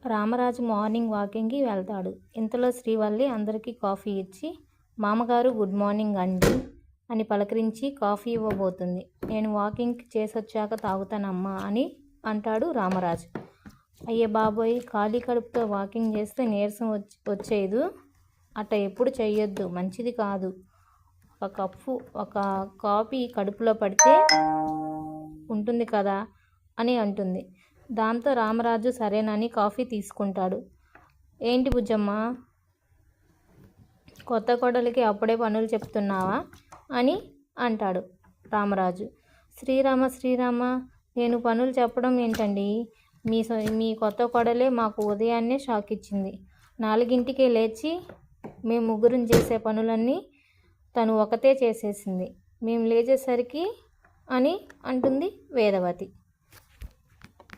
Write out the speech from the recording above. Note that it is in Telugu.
రామరాజు మార్నింగ్ వాకింగ్కి వెళ్తాడు. ఇంతలో శ్రీవల్లి అందరికీ కాఫీ ఇచ్చి, మామగారు గుడ్ మార్నింగ్ అండి అని పలకరించి కాఫీ ఇవ్వబోతుంది. నేను వాకింగ్ చేసొచ్చాక తాగుతానమ్మా అని అంటాడు రామరాజు. అయ్యే బాబోయ్, ఖాళీ కడుపుతో వాకింగ్ చేస్తే నీరసం వచ్చేదు, అట్ట ఎప్పుడు చెయ్యొద్దు, మంచిది కాదు. ఒక కాఫీ కడుపులో పడితే ఉంటుంది కదా అని అంటుంది. దాంతో రామరాజు సరేనని కాఫీ తీసుకుంటాడు. ఏంటి బుజ్జమ్మ, కొత్త కోడలికి అప్పుడే పనులు చెప్తున్నావా అని అంటాడు రామరాజు. శ్రీరామ, నేను పనులు చెప్పడం ఏంటండి, మీ కొత్త కోడలే మాకు ఉదయాన్నే షాక్ ఇచ్చింది. 4ంటికే లేచి మేము ముగ్గురం చేసే పనులన్నీ తను ఒకతే చేసేసింది. మేము లేచేసరికి అని అంటుంది వేదవతి.